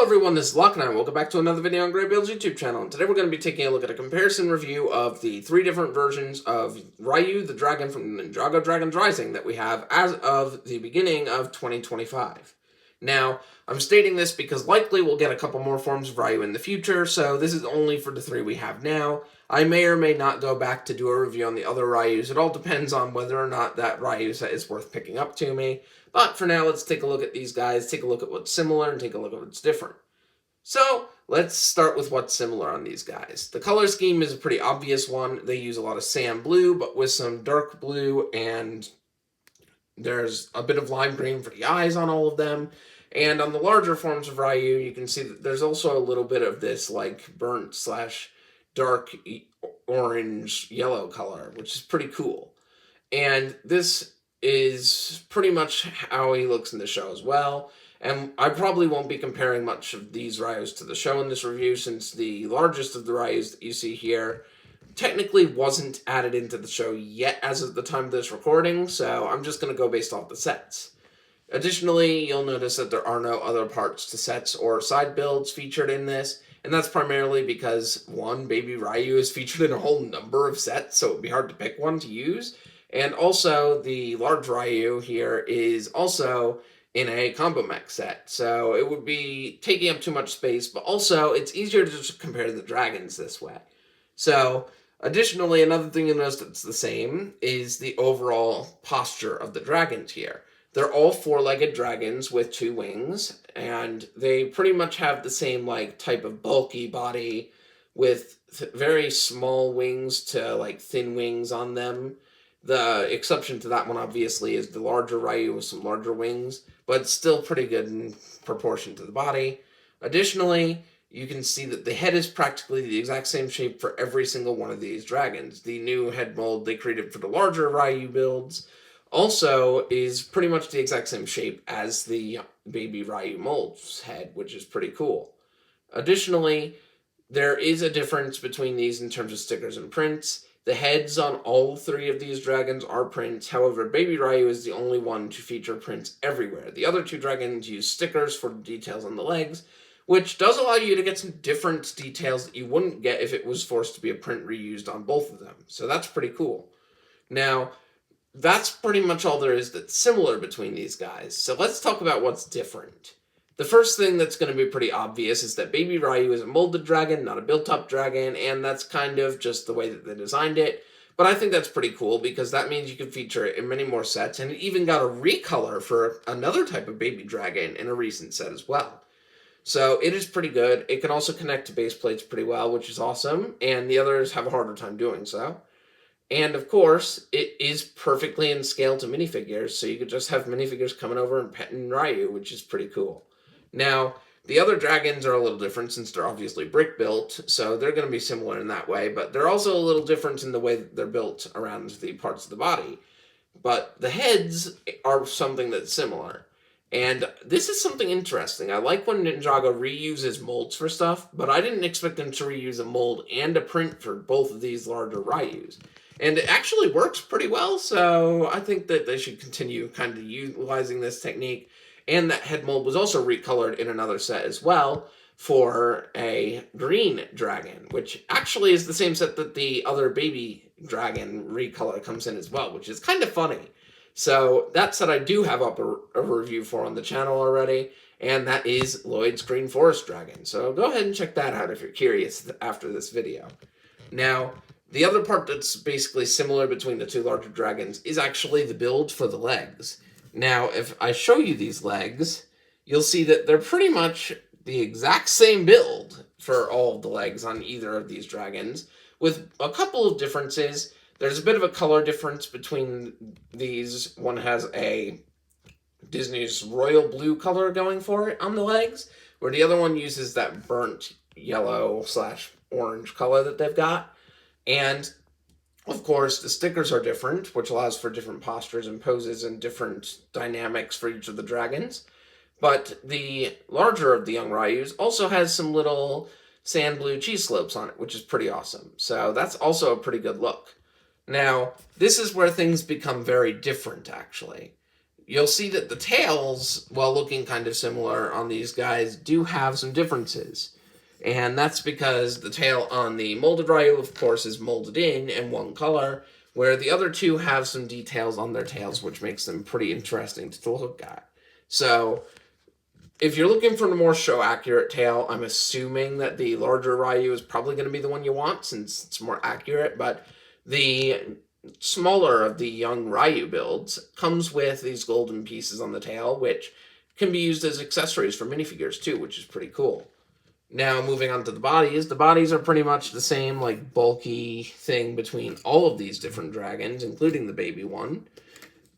everyone, this is Locke, and welcome back to another video on Great Build's YouTube channel. And today we're going to be taking a look at a comparison review of the three different versions of Ryu, the dragon from Ninjago Dragon's Rising that we have as of the beginning of 2025. Now, I'm stating this because likely we'll get a couple more forms of Ryu in the future, so this is only for the three we have now. I may or may not go back to do a review on the other Ryus. It all depends on whether or not that Ryu set is worth picking up to me. But for now, let's take a look at these guys, take a look at what's similar, and take a look at what's different. So, let's start with what's similar on these guys. The color scheme is a pretty obvious one. They use a lot of sand blue, but with some dark blue, and there's a bit of lime green for the eyes on all of them. And on the larger forms of Ryu, you can see that there's also a little bit of this, like, burnt slash dark orange yellow color, which is pretty cool. And this is pretty much how he looks in the show as well. And I probably won't be comparing much of these Ryus to the show in this review, since the largest of the Ryus that you see here technically wasn't added into the show yet as of the time of this recording, so I'm just going to go based off the sets. Additionally, you'll notice that there are no other parts to sets or side builds featured in this, and that's primarily because, one, Baby Riyu is featured in a whole number of sets, so it would be hard to pick one to use. And also, the large Ryu here is also in a combo mech set, so it would be taking up too much space, but also it's easier to just compare the dragons this way. So, additionally, another thing you'll notice that's the same is the overall posture of the dragons here. They're all four-legged dragons with two wings, and they pretty much have the same type of bulky body with very small wings to thin wings on them. The exception to that one, obviously, is the larger Ryu with some larger wings, but it's still pretty good in proportion to the body. Additionally, you can see that the head is practically the exact same shape for every single one of these dragons. The new head mold they created for the larger Ryu builds also is pretty much the exact same shape as the Baby Ryu mold's head, which is pretty cool. Additionally, there is a difference between these in terms of stickers and prints. The heads on all three of these dragons are prints, however, Baby Ryu is the only one to feature prints everywhere. The other two dragons use stickers for the details on the legs, which does allow you to get some different details that you wouldn't get if it was forced to be a print reused on both of them. So that's pretty cool. Now, that's pretty much all there is that's similar between these guys. So let's talk about what's different. The first thing that's going to be pretty obvious is that Baby Ryu is a molded dragon, not a built-up dragon, and that's kind of just the way that they designed it. But I think that's pretty cool, because that means you can feature it in many more sets, and it even got a recolor for another type of baby dragon in a recent set as well. So it is pretty good. It can also connect to base plates pretty well, which is awesome, and the others have a harder time doing so. And of course, it is perfectly in scale to minifigures, so you could just have minifigures coming over and petting Ryu, which is pretty cool. Now, the other dragons are a little different since they're obviously brick built, so they're going to be similar in that way, but they're also a little different in the way that they're built around the parts of the body. But the heads are something that's similar. And this is something interesting. I like when Ninjago reuses molds for stuff, but I didn't expect them to reuse a mold and a print for both of these larger Ryus. And it actually works pretty well, so I think that they should continue kind of utilizing this technique. And that head mold was also recolored in another set as well for a green dragon, which actually is the same set that the other baby dragon recolor comes in as well, which is kind of funny. So that set I do have up a review for on the channel already, and that is Lloyd's Green Forest Dragon. So go ahead and check that out if you're curious after this video. Now, the other part that's basically similar between the two larger dragons is actually the build for the legs. Now, if I show you these legs, you'll see that they're pretty much the exact same build for all of the legs on either of these dragons, with a couple of differences. There's a bit of a color difference between these. One has a Disney's royal blue color going for it on the legs, where the other one uses that burnt yellow slash orange color that they've got. And of course, the stickers are different, which allows for different postures and poses and different dynamics for each of the dragons. But the larger of the young Ryus also has some little sand blue cheese slopes on it, which is pretty awesome. So that's also a pretty good look. Now, this is where things become very different, actually. you'll see that the tails, while looking kind of similar on these guys, do have some differences. And that's because the tail on the molded Ryu, of course, is molded in one color, where the other two have some details on their tails, which makes them pretty interesting to look at. So, if you're looking for a more show-accurate tail, I'm assuming that the larger Ryu is probably going to be the one you want, since it's more accurate, but the smaller of the young Ryu builds comes with these golden pieces on the tail, which can be used as accessories for minifigures too, which is pretty cool. Now, moving on to the bodies are pretty much the same, like, bulky thing between all of these different dragons, including the baby one.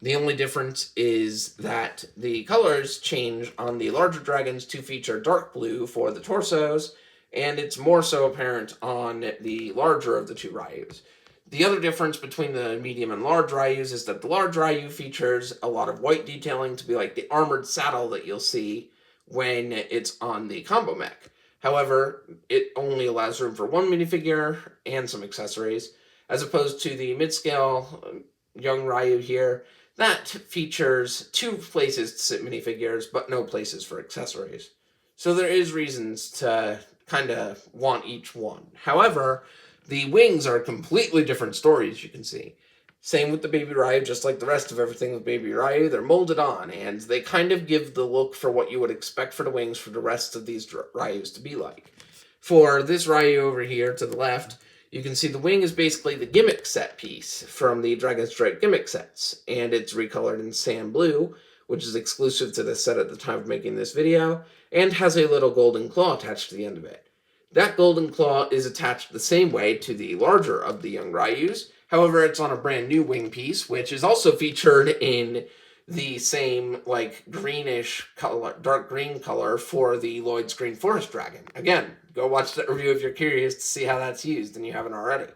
The only difference is that the colors change on the larger dragons to feature dark blue for the torsos, and it's more so apparent on the larger of the two Ryus. The other difference between the medium and large Ryus is that the large Ryu features a lot of white detailing to be like the armored saddle that you'll see when it's on the combo mech. However, it only allows room for one minifigure and some accessories, as opposed to the mid-scale young Ryu here, that features 2 places to sit minifigures, but no places for accessories. So there is reasons to kind of want each one. However, the wings are completely different stories, you can see. Same with the Baby Ryu, just like the rest of everything with Baby Ryu, they're molded on, and they kind of give the look for what you would expect for the wings for the rest of these Ryus to be like. For this Ryu over here to the left, you can see the wing is basically the gimmick set piece from the Dragon Strike gimmick sets, and it's recolored in sand blue, which is exclusive to this set at the time of making this video, and has a little golden claw attached to the end of it. That golden claw is attached the same way to the larger of the young Ryus, however it's on a brand new wing piece, which is also featured in the same, like, greenish color, dark green color for the Lloyd's Green Forest Dragon. Again, go watch that review if you're curious to see how that's used and you haven't already.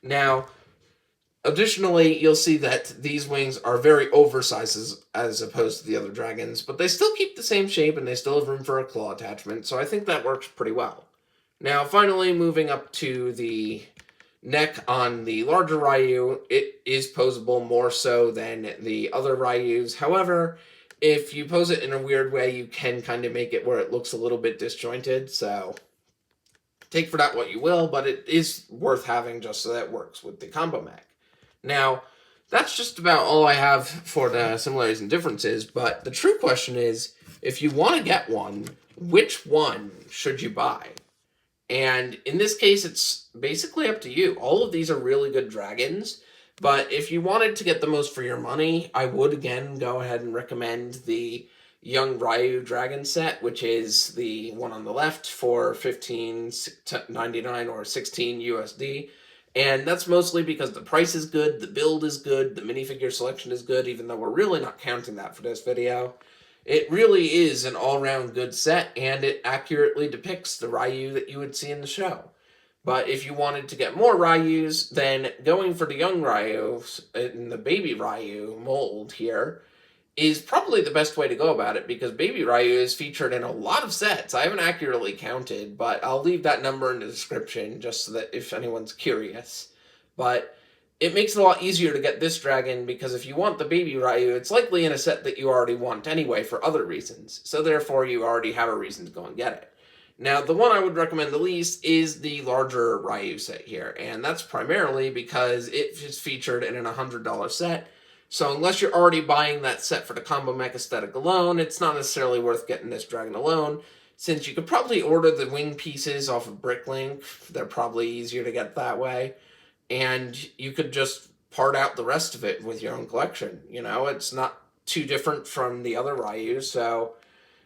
Now, additionally, you'll see that these wings are very oversized as opposed to the other dragons, but they still keep the same shape and they still have room for a claw attachment, so I think that works pretty well. Now, finally, moving up to the neck on the larger Ryu, it is posable more so than the other Ryus. However, if you pose it in a weird way, you can kind of make it where it looks a little bit disjointed, so take for that what you will, but it is worth having just so that it works with the combo mech. Now, that's just about all I have for the similarities and differences, but the true question is, if you want to get one, which one should you buy? And in this case, it's basically up to you. All of these are really good dragons, but if you wanted to get the most for your money, I would again go ahead and recommend the Young Ryu Dragon set, which is the one on the left for $15.99 or $16 USD. And that's mostly because the price is good, the build is good, the minifigure selection is good, even though we're really not counting that for this video. It really is an all-round good set, and it accurately depicts the Ryu that you would see in the show. But if you wanted to get more Ryus, then going for the young Ryu in the Baby Ryu mold here is probably the best way to go about it, because Baby Ryu is featured in a lot of sets. I haven't accurately counted, but I'll leave that number in the description just so that if anyone's curious. But it makes it a lot easier to get this dragon, because if you want the Baby Ryu, it's likely in a set that you already want anyway for other reasons, so therefore you already have a reason to go and get it. Now, the one I would recommend the least is the larger Ryu set here, and that's primarily because it is featured in an $100 set, so unless you're already buying that set for the combo mech aesthetic alone, it's not necessarily worth getting this dragon alone, since you could probably order the wing pieces off of Bricklink. They're probably easier to get that way. And you could just part out the rest of it with your own collection. You know, it's not too different from the other Ryu, so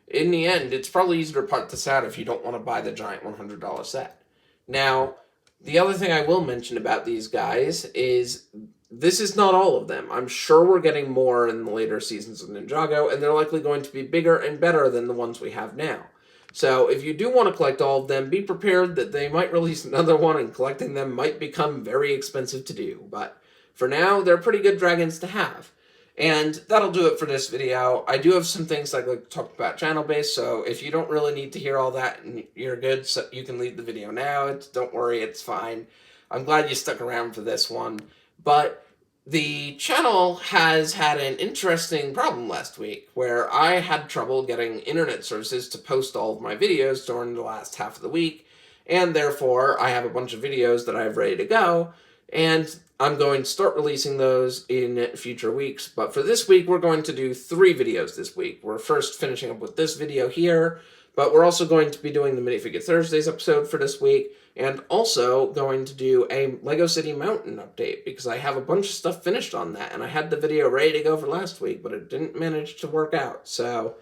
in the end, it's probably easier to part this out if you don't want to buy the giant $100 set. Now, the other thing I will mention about these guys is this is not all of them. I'm sure we're getting more in the later seasons of Ninjago, and they're likely going to be bigger and better than the ones we have now. So if you do want to collect all of them, be prepared that they might release another one, and collecting them might become very expensive to do. But for now, they're pretty good dragons to have. And that'll do it for this video. I do have some things I'd like to talk about channel-based, so if you don't really need to hear all that and you're good, so you can leave the video now. Don't worry, it's fine. I'm glad you stuck around for this one. But The channel has had an interesting problem last week, where I had trouble getting internet services to post all of my videos during the last half of the week, and therefore I have a bunch of videos that I have ready to go, and I'm going to start releasing those in future weeks. But for this week, we're going to do 3 videos this week. We're first finishing up with this video here, but we're also going to be doing the Minifigure Thursdays episode for this week, and also going to do a Lego City Mountain update, because I have a bunch of stuff finished on that, and I had the video ready to go for last week, but it didn't manage to work out. So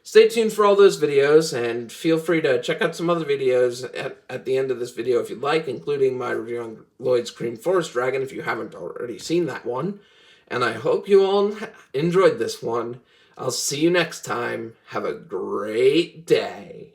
stay tuned for all those videos, and feel free to check out some other videos at the end of this video if you'd like, including my review on Lloyd's Green Forest Dragon if you haven't already seen that one. And I hope you all enjoyed this one. I'll see you next time. Have a great day.